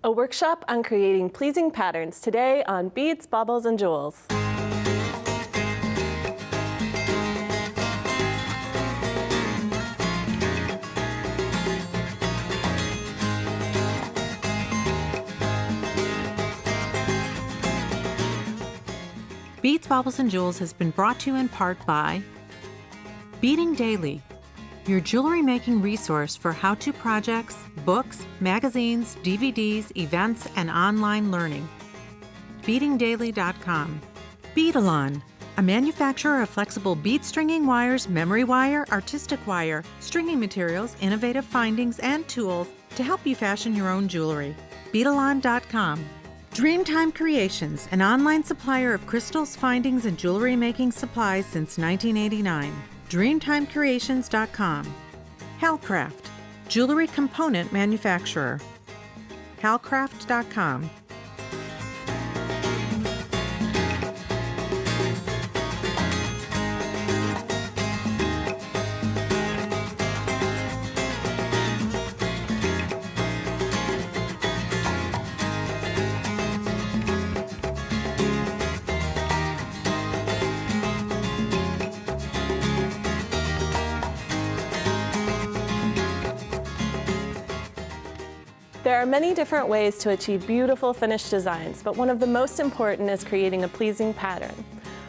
A workshop on creating pleasing patterns today on Beads, Baubles and Jewels. Beads, Baubles and Jewels has been brought to you in part by Beading Daily, your jewelry making resource for how-to projects, books, magazines, DVDs, events, and online learning. BeadingDaily.com. Beadalon, a manufacturer of flexible bead stringing wires, memory wire, artistic wire, stringing materials, innovative findings, and tools to help you fashion your own jewelry. Beadalon.com. Dreamtime Creations, an online supplier of crystals, findings, and jewelry making supplies since 1989. DreamtimeCreations.com. Halcraft, jewelry component manufacturer. Halcraft.com. There are many different ways to achieve beautiful finished designs, but one of the most important is creating a pleasing pattern.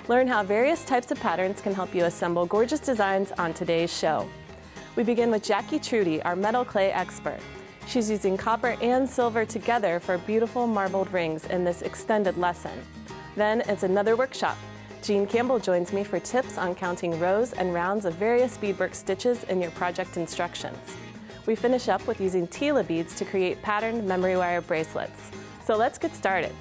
Learn how various types of patterns can help you assemble gorgeous designs on today's show. We begin with Jackie Truty, our metal clay expert. She's using copper and silver together for beautiful marbled rings in this extended lesson. Then it's another workshop. Campbell joins me for tips on counting rows and rounds of various beadwork stitches in your project instructions. We finish up with using Tila beads to create patterned memory wire bracelets. So let's get started.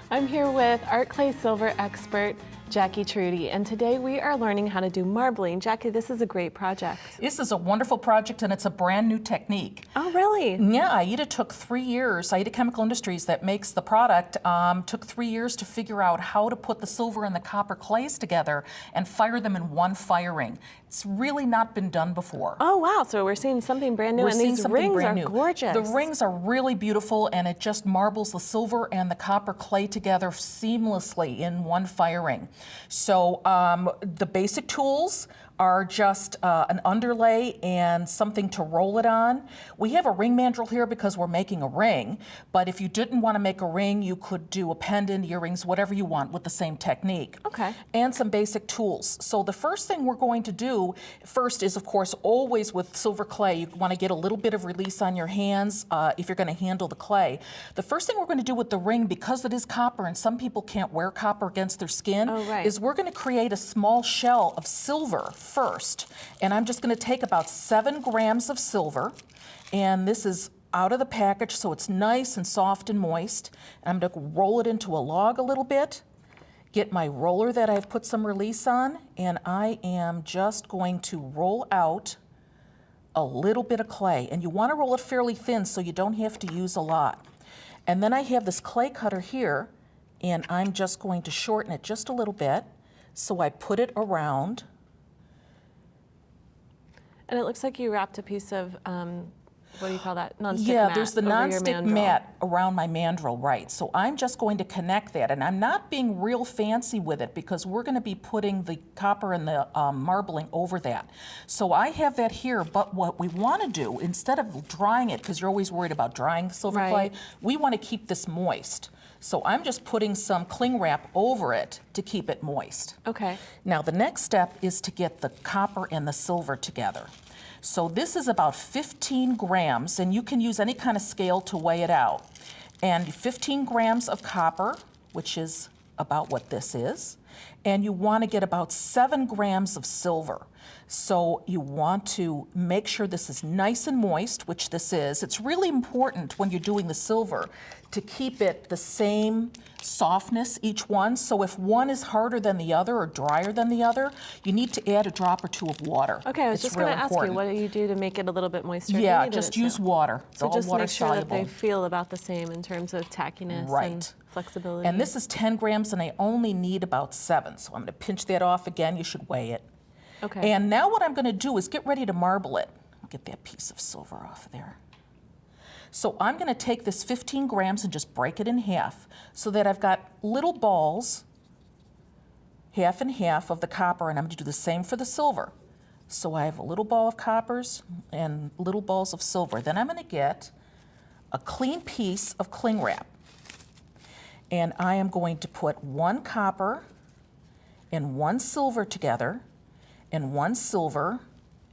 I'm here with art clay silver expert Jackie Truty, and today we are learning how to do marbling. Jackie, this is a great project. This is a wonderful project, and it's a brand new technique. Oh, really? Yeah, AIDA took 3 years. AIDA Chemical Industries that makes the product took 3 years to figure out how to put the silver and the copper clays together and fire them in one firing. It's really not been done before. Oh, wow, so we're seeing something brand new, and these rings are gorgeous. The rings are really beautiful, and it just marbles the silver and the copper clay together seamlessly in one firing. So the basic tools are just an underlay and something to roll it on. We have a ring mandrel here because we're making a ring, but if you didn't want to make a ring, you could do a pendant, earrings, whatever you want with the same technique. Okay. And some basic tools. So the first thing we're going to do first is, of course, always with silver clay, you want to get a little bit of release on your hands if you're going to handle the clay. The first thing we're going to do with the ring, because it is copper and some people can't wear copper against their skin, is we're going to create a small shell of silver first. And I'm just going to take about 7 grams of silver, and this is out of the package so it's nice and soft and moist. And I'm going to roll it into a log a little bit, get my roller that I've put some release on, and I am just going to roll out a little bit of clay. And you want to roll it fairly thin so you don't have to use a lot. And then I have this clay cutter here, and I'm just going to shorten it just a little bit. So I put it around. And it looks like you wrapped a piece of, what do you call that? Non-stick mat. Yeah, there's the non-stick mat around my mandrel, right. So I'm just going to connect that, and I'm not being real fancy with it because we're going to be putting the copper and the marbling over that. So I have that here, but what we want to do, instead of drying it, because you're always worried about drying the silver clay, we want to keep this moist. So I'm just putting some cling wrap over it to keep it moist. Okay. Now the next step is to get the copper and the silver together. So this is about 15 grams, and you can use any kind of scale to weigh it out. And 15 grams of copper, which is about what this is, and you want to get about 7 grams of silver. So you want to make sure this is nice and moist, which this is. It's really important when you're doing the silver to keep it the same softness, each one. So if one is harder than the other or drier than the other, you need to add a drop or 2 of water. Okay, I was just going to ask you, what do you do to make it a little bit moister? Yeah, just use water. So just make sure that they feel about the same in terms of tackiness and flexibility. And this is 10 grams, and I only need about 7. So I'm going to pinch that off again. You should weigh it. Okay. And now what I'm going to do is get ready to marble it. Get that piece of silver off of there. So I'm going to take this 15 grams and just break it in half so that I've got little balls, half and half of the copper, and I'm going to do the same for the silver. So I have a little ball of coppers and little balls of silver. Then I'm going to get a clean piece of cling wrap. And I am going to put one copper and one silver together, and one silver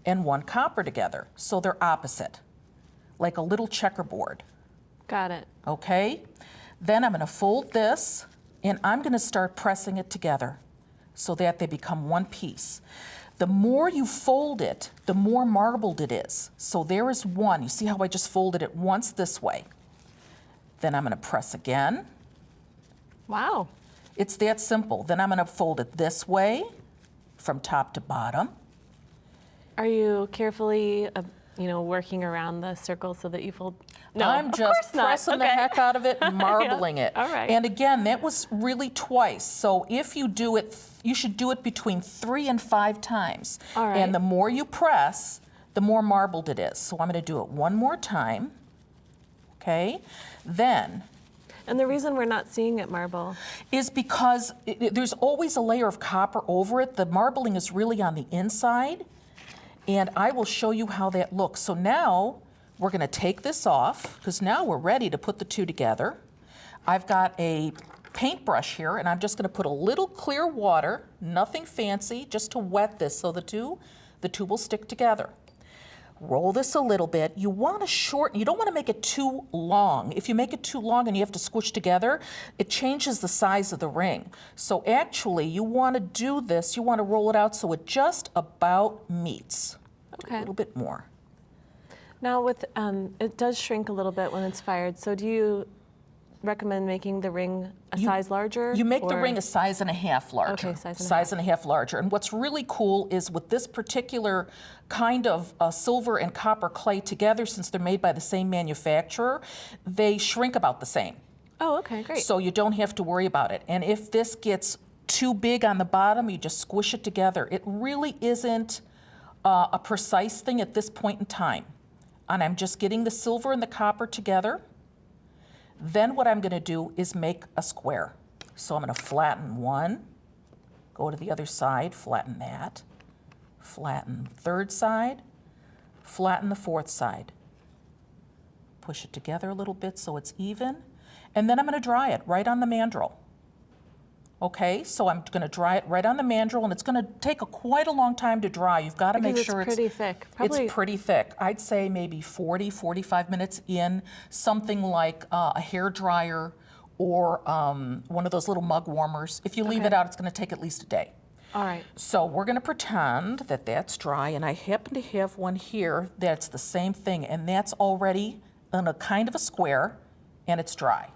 and one copper together. So they're opposite, like a little checkerboard. Got it. Okay? Then I'm going to fold this, and I'm going to start pressing it together so that they become one piece. The more you fold it, the more marbled it is. So there is one. You see how I just folded it once this way? Then I'm going to press again. Wow. It's that simple. Then I'm going to fold it this way from top to bottom. Are you carefully, working around the circle so that you fold? No, I'm of just course not. pressing the heck out of it and marbling it. All right. And again, that was really twice. So if you do it, you should do it between 3 and 5 times. All right. And the more you press, the more marbled it is. So I'm going to do it one more time. Okay. Then. And the reason we're not seeing it marble is because there's always a layer of copper over it. The marbling is really on the inside. And I will show you how that looks. So now we're going to take this off because now we're ready to put the two together. I've got a paintbrush here, and I'm just going to put a little clear water, nothing fancy, just to wet this so the two will stick together. Roll this a little bit. You want to shorten, you don't want to make it too long. If you make it too long and you have to squish together, it changes the size of the ring. So actually, you want to do this, you want to roll it out so it just about meets. Okay. A little bit more. Now with, it does shrink a little bit when it's fired, so do you recommend making the ring a size larger? You make the ring a size and a half larger. Okay, size and a half larger. And what's really cool is with this particular kind of silver and copper clay together, since they're made by the same manufacturer, they shrink about the same. Oh, okay, great. So you don't have to worry about it. And if this gets too big on the bottom, you just squish it together. It really isn't a precise thing at this point in time. And I'm just getting the silver and the copper together. Then what I'm going to do is make a square. So I'm going to flatten one, go to the other side, flatten that, flatten the third side, flatten the fourth side. Push it together a little bit so it's even. And then I'm going to dry it right on the mandrel. Okay, so I'm going to dry it right on the mandrel, and it's going to take quite a long time to dry. You've got to make sure it's pretty thick. It's pretty thick. I'd say maybe 40, 45 minutes in something like a hair dryer or one of those little mug warmers. If you leave it out, it's going to take at least a day. All right. So we're going to pretend that that's dry, and I happen to have one here that's the same thing, and that's already in a kind of a square, and it's dry.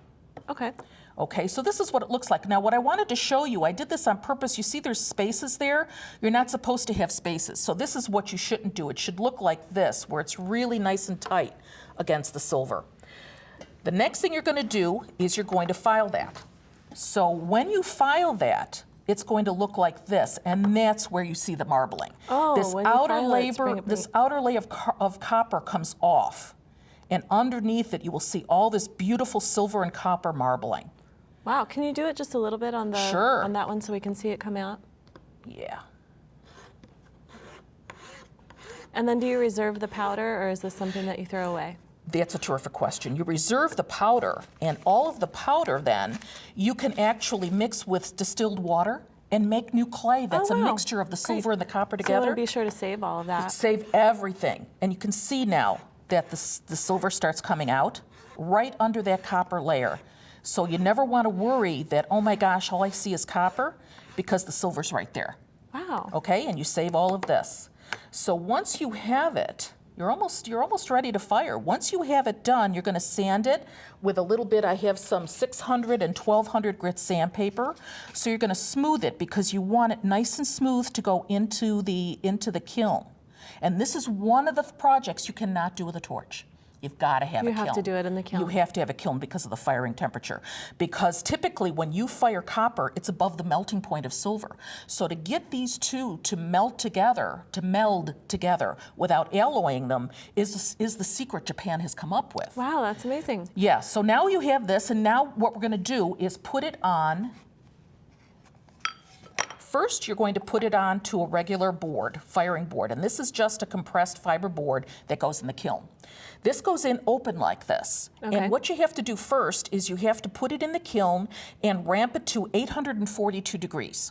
Okay. Okay, so this is what it looks like. Now, what I wanted to show you, I did this on purpose. You see there's spaces there? You're not supposed to have spaces. So this is what you shouldn't do. It should look like this, where it's really nice and tight against the silver. The next thing you're going to do is you're going to file that. So when you file that, it's going to look like this, and that's where you see the marbling. Oh, this when you file it, this outer layer of copper comes off, and underneath it you will see all this beautiful silver and copper marbling. Wow, can you do it just a little bit on the Sure. on that one so we can see it come out? Yeah. And then do you reserve the powder, or is this something that you throw away? That's a terrific question. You reserve the powder, and all of the powder then you can actually mix with distilled water and make new clay that's Oh, wow. a mixture of the silver and the copper So I together. want to be sure to save all of that. Save everything. And you can see now that the silver starts coming out right under that copper layer. So you never want to worry that, oh my gosh, all I see is copper, because the silver's right there. Wow. Okay, and you save all of this. So once you have it, you're almost ready to fire. Once you have it done, you're going to sand it with a little bit. I have some 600 and 1200 grit sandpaper. So you're going to smooth it because you want it nice and smooth to go into the kiln. And this is one of the projects you cannot do with a torch. You've got to have a kiln. You have to do it in the kiln. You have to have a kiln because of the firing temperature. Because typically when you fire copper, it's above the melting point of silver. So to get these two to meld together without alloying them is the secret Japan has come up with. Wow, that's amazing. Yeah, so now you have this, and now what we're going to do is put it on. First, you're going to put it on to a regular board, firing board, and this is just a compressed fiber board that goes in the kiln. This goes in open like this. Okay. And what you have to do first is you have to put it in the kiln and ramp it to 842 degrees.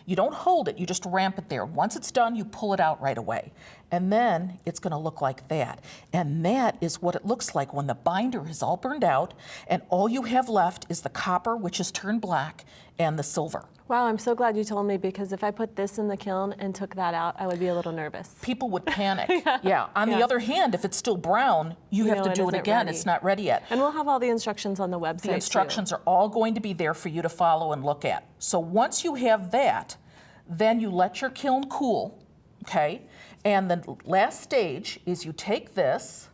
You don't hold it, you just ramp it there. Once it's done, you pull it out right away. And then it's gonna look like that. And that is what it looks like when the binder is all burned out and all you have left is the copper, which is turned black, and the silver. Wow, I'm so glad you told me, because if I put this in the kiln and took that out, I would be a little nervous. People would panic. Yeah. On the other hand, if it's still brown, you have to do it again. Ready. It's not ready yet. And we'll have all the instructions on the website. The instructions are all going to be there for you to follow and look at. So once you have that, then you let your kiln cool, okay? And the last stage is you take this,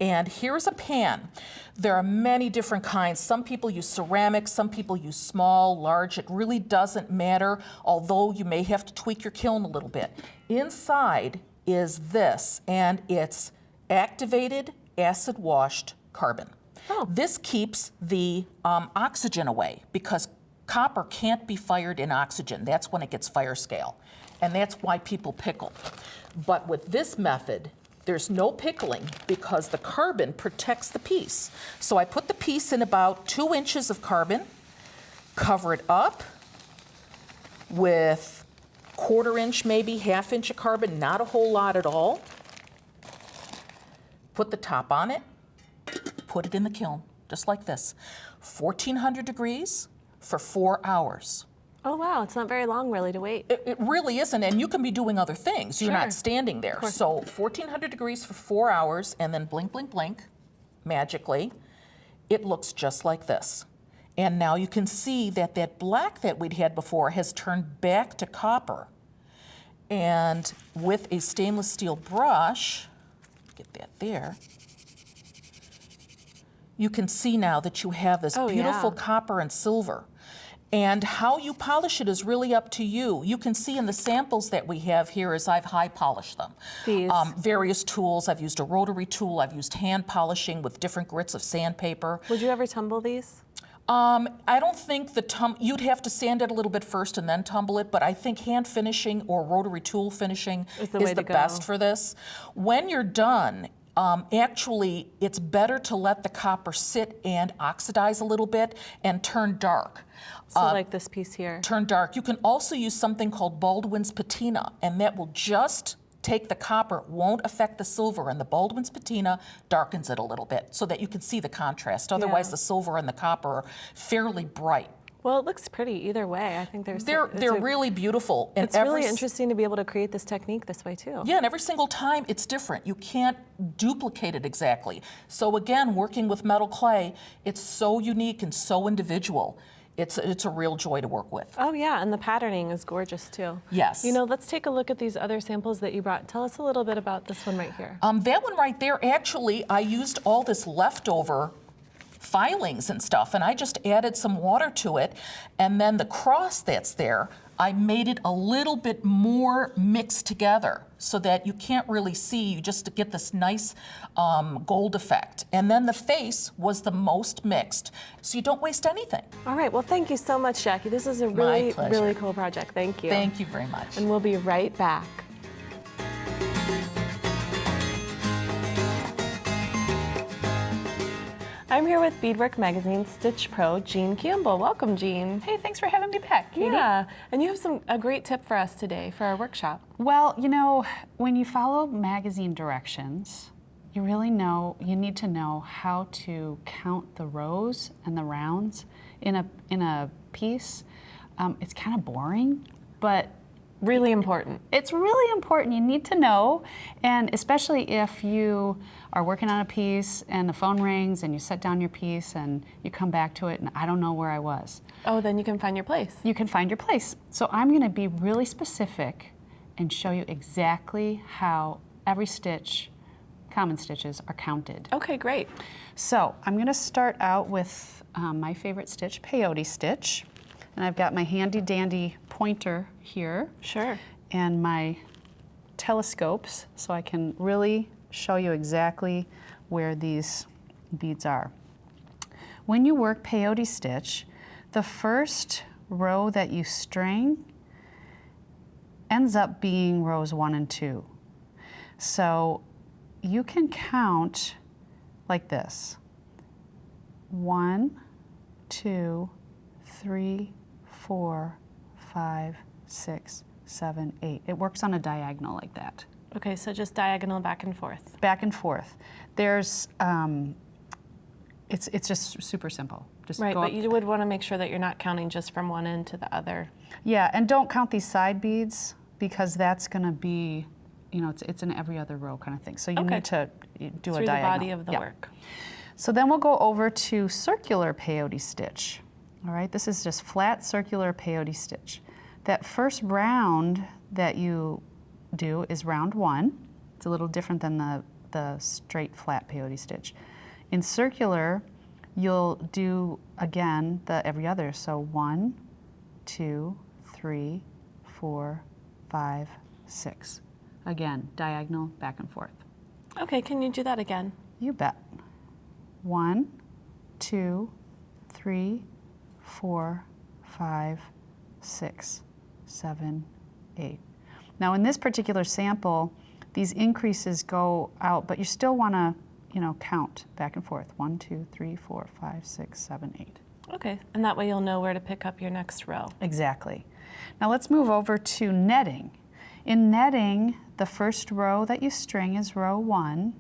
and here's a pan. There are many different kinds. Some people use ceramic, some people use small, large. It really doesn't matter, although you may have to tweak your kiln a little bit. Inside is this, and it's activated acid-washed carbon. Oh. This keeps the oxygen away, because copper can't be fired in oxygen. That's when it gets fire scale, and that's why people pickle. But with this method, there's no pickling because the carbon protects the piece. So I put the piece in about 2 inches of carbon, cover it up with 1/4 inch, maybe 1/2 inch of carbon, not a whole lot at all. Put the top on it, put it in the kiln, just like this. 1400 degrees for 4 hours. Oh, wow, it's not very long, really, to wait. It really isn't, and you can be doing other things. You're Sure. not standing there. So 1400 degrees for 4 hours, and then blink, blink, blink, magically, it looks just like this. And now you can see that that black that we'd had before has turned back to copper. And with a stainless steel brush, get that there, you can see now that you have this beautiful copper and silver. And how you polish it is really up to you. You can see in the samples that we have here as I've high polished them. These. Various tools. I've used a rotary tool. I've used hand polishing with different grits of sandpaper. Would you ever tumble these? I don't think you'd have to sand it a little bit first and then tumble it, but I think hand finishing or rotary tool finishing is the best for this. When you're done, actually, it's better to let the copper sit and oxidize a little bit and turn dark. So like this piece here. Turn dark. You can also use something called Baldwin's patina, and that will just take the copper, won't affect the silver, and the Baldwin's patina darkens it a little bit so that you can see the contrast. Otherwise, the silver and the copper are fairly bright. Well, it looks pretty either way. I think they're really beautiful. And it's really interesting to be able to create this technique this way too. Yeah, and every single time it's different. You can't duplicate it exactly. So again, working with metal clay, it's so unique and so individual. It's a real joy to work with. Oh yeah, and the patterning is gorgeous too. Yes. You know, let's take a look at these other samples that you brought. Tell us a little bit about this one right here. That one right there, actually, I used all this leftover filings and stuff, and I just added some water to it, and then the cross that's there, I made it a little bit more mixed together so that you can't really see, you just get this nice gold effect. And then the face was the most mixed, so you don't waste anything. All right, well, thank you so much, Jackie. This is a really, really cool project. Thank you. Thank you very much. And we'll be right back. I'm here with Beadwork Magazine's Stitch Pro, Jean Campbell. Welcome, Jean. Hey, thanks for having me back, Katie. Yeah, and you have a great tip for us today for our workshop. Well, you know, when you follow magazine directions, you need to know how to count the rows and the rounds in a piece. It's kind of boring, but really important. It's really important. You need to know, and especially if you are working on a piece and the phone rings and you set down your piece and you come back to it and I don't know where I was. Oh, then you can find your place. You can find your place. So I'm going to be really specific and show you exactly how every stitch common stitches are counted. Okay, great. So I'm going to start out with my favorite stitch, peyote stitch. And I've got my handy dandy pointer here. Sure. And my telescopes, so I can really show you exactly where these beads are. When you work peyote stitch, the first row that you string ends up being rows 1 and 2. So you can count like this. 1, 2, 3, 4, 5, 6, 7, 8. It works on a diagonal like that. Okay, so just diagonal back and forth. Back and forth. There's, it's just super simple. Just Right, go but up. you would want to make sure that you're not counting just from one end to the other. Yeah, and don't count these side beads because that's going to be, it's in every other row kind of thing. So you Okay. need to do Through a diagonal. the body of the Yeah. work. So then we'll go over to circular peyote stitch. All right, this is just flat circular peyote stitch. That first round that you do is round 1. It's a little different than the straight flat peyote stitch. In circular, you'll do again the every other. So 1, 2, 3, 4, 5, 6. Again, diagonal back and forth. Okay, can you do that again? You bet. 1, 2, 3, 4, 5, 6, 7, 8. Now in this particular sample, these increases go out, but you still want to, count back and forth. 1, 2, 3, 4, 5, 6, 7, 8. Okay, and that way you'll know where to pick up your next row. Exactly. Now let's move over to netting. In netting, the first row that you string is row 1.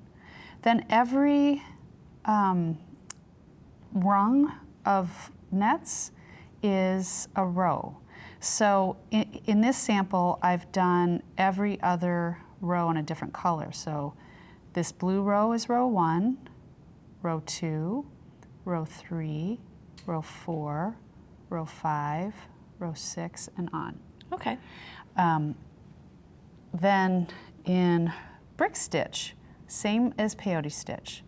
Then every rung of nets is a row. So in this sample, I've done every other row in a different color. So this blue row is row 1, row 2, row 3, row 4, row 5, row 6, and on. Okay. Then in brick stitch, same as peyote stitch.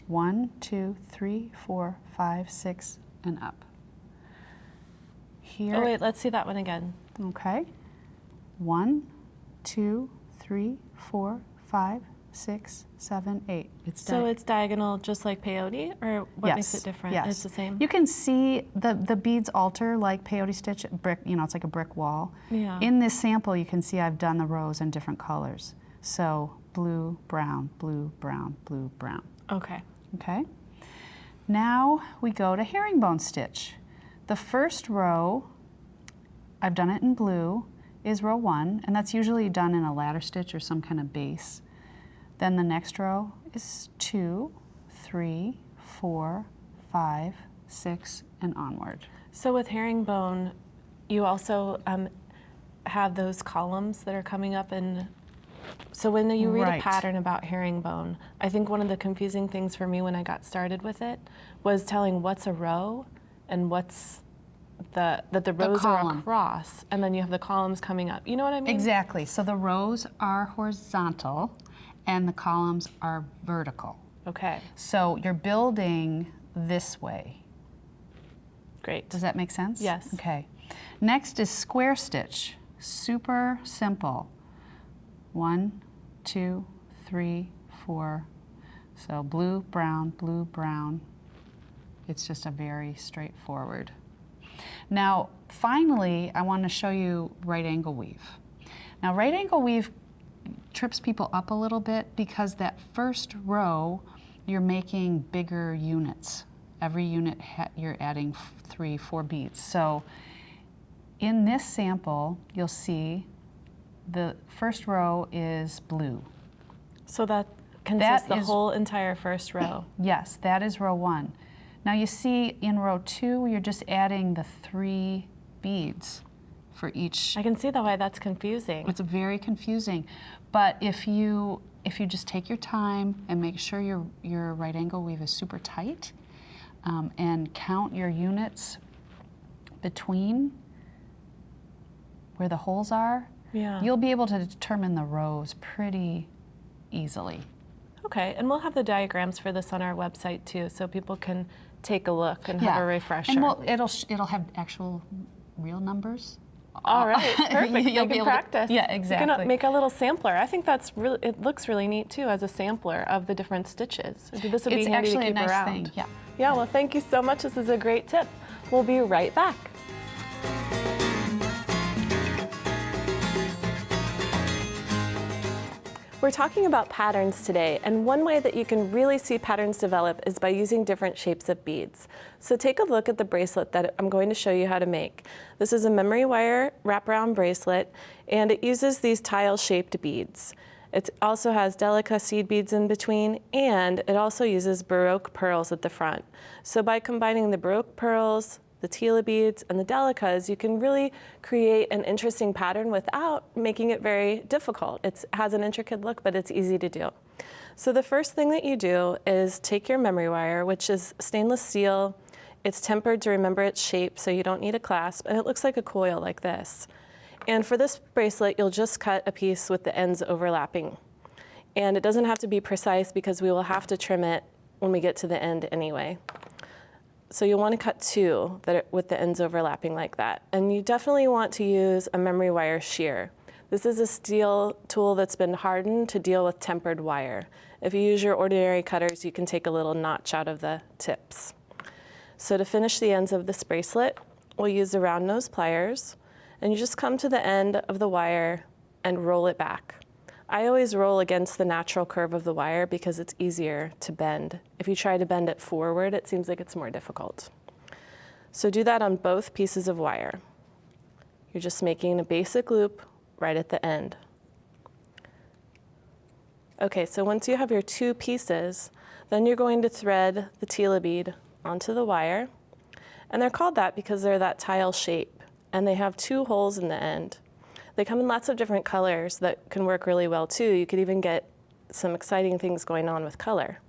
1, 2, 3, 4, 5, 6, and up. Here. Oh wait, let's see that one again. Okay. 1, 2, 3, 4, 5, 6, 7, 8. So it's diagonal just like peyote, or what Yes, makes it different? yes. It's the same? You can see the beads alter like peyote stitch, brick, it's like a brick wall. Yeah. In this sample, you can see I've done the rows in different colors. So blue, brown, blue, brown, blue, brown. Okay. Okay. Now we go to herringbone stitch. The first row, I've done it in blue, is row 1, and that's usually done in a ladder stitch or some kind of base. Then the next row is 2, 3, 4, 5, 6, and onward. So with herringbone, you also have those columns that are coming up, and so when you read Right. a pattern about herringbone, I think one of the confusing things for me when I got started with it was telling what's a row and what's that the rows are column. across, and then you have the columns coming up. You know what I mean? Exactly. So the rows are horizontal and the columns are vertical. Okay, So you're building this way. great. Does that make sense? Yes. Okay. Next is square stitch. Super simple. 1, 2, 3, 4. So blue, brown, blue, brown. It's just a very straightforward. Now, finally, I want to show you right angle weave. Now, right angle weave trips people up a little bit because that first row, you're making bigger units. Every unit, you're adding 3, 4 beads. So in this sample, you'll see the first row is blue. So that consists the is- whole entire first row. Yes, that is row 1. Now you see in row 2, you're just adding the 3 beads for each. I can see why that's confusing. It's very confusing, but if you just take your time and make sure your right angle weave is super tight, and count your units between where the holes are, Yeah. you'll be able to determine the rows pretty easily. Okay, and we'll have the diagrams for this on our website too, so people can take a look and have a refresher. And it'll have actual real numbers. All right, perfect. You'll You be can able to- practice. yeah, exactly. You can make a little sampler. I think that's really, it looks really neat too as a sampler of the different stitches. This would be It's handy to actually a keep nice around. thing, yeah. Yeah, well, thank you so much. This is a great tip. We'll be right back. We're talking about patterns today, and one way that you can really see patterns develop is by using different shapes of beads. So take a look at the bracelet that I'm going to show you how to make. This is a memory wire wraparound bracelet, and it uses these tile-shaped beads. It also has delica seed beads in between, and it also uses Baroque pearls at the front. So by combining the Baroque pearls, the Tila beads, and the delicas, you can really create an interesting pattern without making it very difficult. It has an intricate look, but it's easy to do. So the first thing that you do is take your memory wire, which is stainless steel. It's tempered to remember its shape, so you don't need a clasp, and it looks like a coil like this. And for this bracelet, you'll just cut a piece with the ends overlapping. And it doesn't have to be precise because we will have to trim it when we get to the end anyway. So you'll want to cut two with the ends overlapping like that. And you definitely want to use a memory wire shear. This is a steel tool that's been hardened to deal with tempered wire. If you use your ordinary cutters, you can take a little notch out of the tips. So to finish the ends of this bracelet, we'll use the round nose pliers, and you just come to the end of the wire and roll it back. I always roll against the natural curve of the wire because it's easier to bend. If you try to bend it forward, it seems like it's more difficult. So do that on both pieces of wire. You're just making a basic loop right at the end. Okay, so once you have your two pieces, then you're going to thread the Tila bead onto the wire. And they're called that because they're that tile shape, and they have two holes in the end. They come in lots of different colors that can work really well too. You could even get some exciting things going on with color.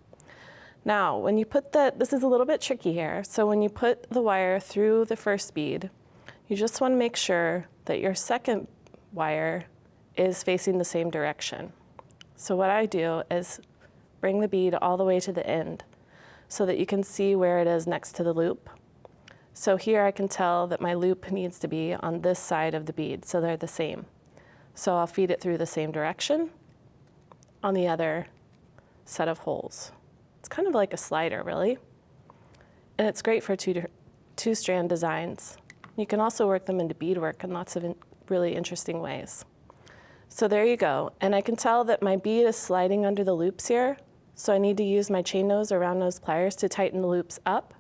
Now, when you put this is a little bit tricky here. So when you put the wire through the first bead, you just want to make sure that your second wire is facing the same direction. So what I do is bring the bead all the way to the end so that you can see where it is next to the loop. So here I can tell that my loop needs to be on this side of the bead, so they're the same. So I'll feed it through the same direction on the other set of holes. It's kind of like a slider, really. And it's great for two-strand designs. You can also work them into beadwork in lots of really interesting ways. So there you go. And I can tell that my bead is sliding under the loops here, so I need to use my chain nose or round nose pliers to tighten the loops up,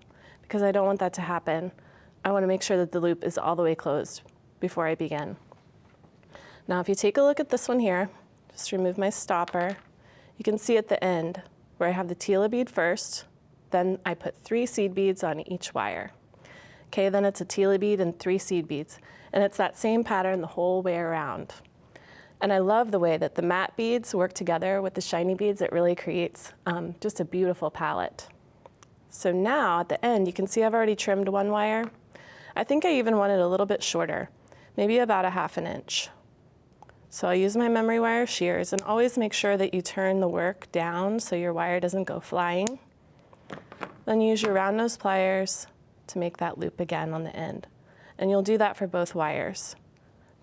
because I don't want that to happen. I want to make sure that the loop is all the way closed before I begin. Now, if you take a look at this one here, just remove my stopper, you can see at the end where I have the Tila bead first, then I put 3 seed beads on each wire. Okay, then it's a Tila bead and 3 seed beads, and it's that same pattern the whole way around. And I love the way that the matte beads work together with the shiny beads. It really creates just a beautiful palette. So now at the end, you can see I've already trimmed one wire. I think I even want it a little bit shorter, maybe about a ½ inch. So I'll use my memory wire shears, and always make sure that you turn the work down so your wire doesn't go flying. Then use your round nose pliers to make that loop again on the end. And you'll do that for both wires.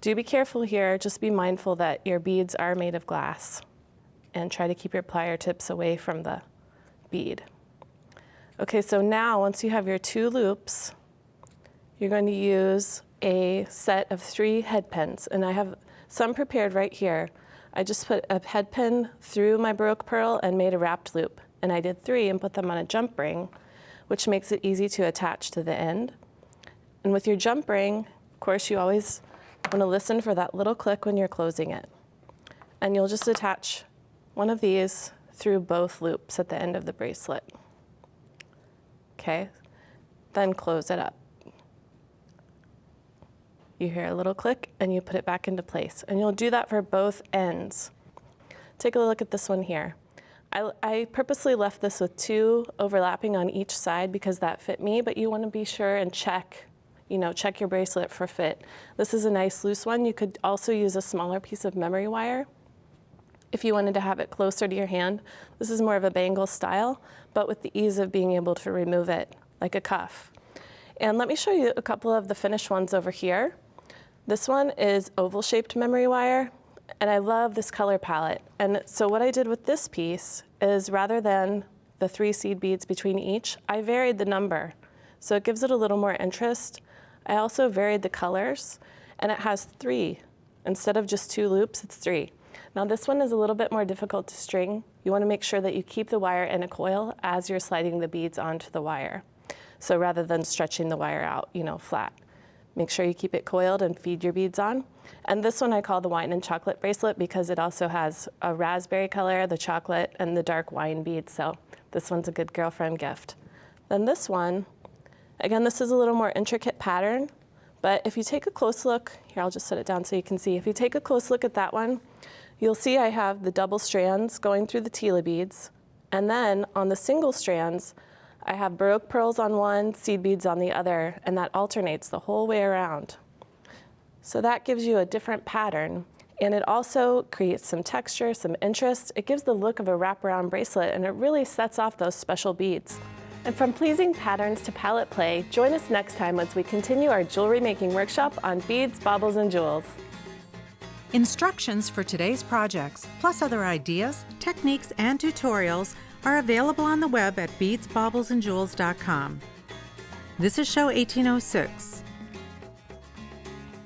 Do be careful here, just be mindful that your beads are made of glass, and try to keep your plier tips away from the bead. Okay, so now once you have your 2 loops, you're going to use a set of 3 head pins, and I have some prepared right here. I just put a head pin through my Baroque pearl and made a wrapped loop, and I did 3 and put them on a jump ring, which makes it easy to attach to the end. And with your jump ring, of course, you always want to listen for that little click when you're closing it. And you'll just attach one of these through both loops at the end of the bracelet. Okay, then close it up. You hear a little click and you put it back into place. And you'll do that for both ends. Take a look at this one here. I purposely left this with 2 overlapping on each side because that fit me, but you want to be sure and check your bracelet for fit. This is a nice loose one. You could also use a smaller piece of memory wire if you wanted to have it closer to your hand. This is more of a bangle style, but with the ease of being able to remove it like a cuff. And let me show you a couple of the finished ones over here. This one is oval-shaped memory wire, and I love this color palette. And so what I did with this piece is, rather than the 3 seed beads between each, I varied the number. So it gives it a little more interest. I also varied the colors, and it has 3. Instead of just 2 loops, it's 3. Now this one is a little bit more difficult to string. You want to make sure that you keep the wire in a coil as you're sliding the beads onto the wire. So rather than stretching the wire out, flat. Make sure you keep it coiled and feed your beads on. And this one I call the wine and chocolate bracelet because it also has a raspberry color, the chocolate, and the dark wine beads. So this one's a good girlfriend gift. Then this one, again, this is a little more intricate pattern, but if you take a close look, here I'll just set it down so you can see. If you take a close look at that one, you'll see I have the double strands going through the Tila beads. And then on the single strands, I have Baroque pearls on one, seed beads on the other, and that alternates the whole way around. So that gives you a different pattern, and it also creates some texture, some interest. It gives the look of a wraparound bracelet, and it really sets off those special beads. And from pleasing patterns to palette play, join us next time as we continue our jewelry making workshop on beads, baubles, and jewels. Instructions for today's projects, plus other ideas, techniques, and tutorials are available on the web at beadsbaublesandjewels.com. This is show 1806.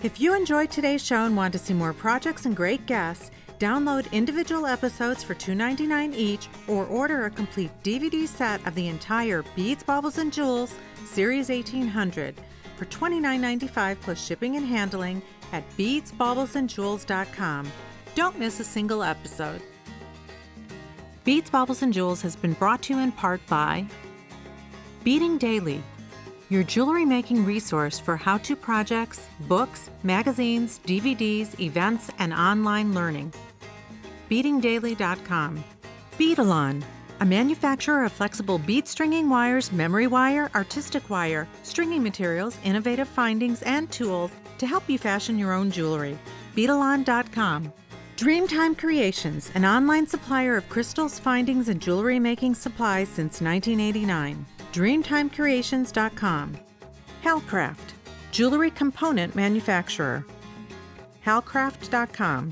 If you enjoyed today's show and want to see more projects and great guests, download individual episodes for $2.99 each or order a complete DVD set of the entire Beads, Baubles and Jewels Series 1800 for $29.95 plus shipping and handling at beadsbaublesandjewels.com. Don't miss a single episode. Beads, Baubles and Jewels has been brought to you in part by Beading Daily, your jewelry making resource for how-to projects, books, magazines, DVDs, events, and online learning. BeadingDaily.com. Beadalon, a manufacturer of flexible bead stringing wires, memory wire, artistic wire, stringing materials, innovative findings, and tools to help you fashion your own jewelry. Beadalon.com. Dreamtime Creations, an online supplier of crystals, findings, and jewelry making supplies since 1989. Dreamtimecreations.com. Halcraft, jewelry component manufacturer. Halcraft.com.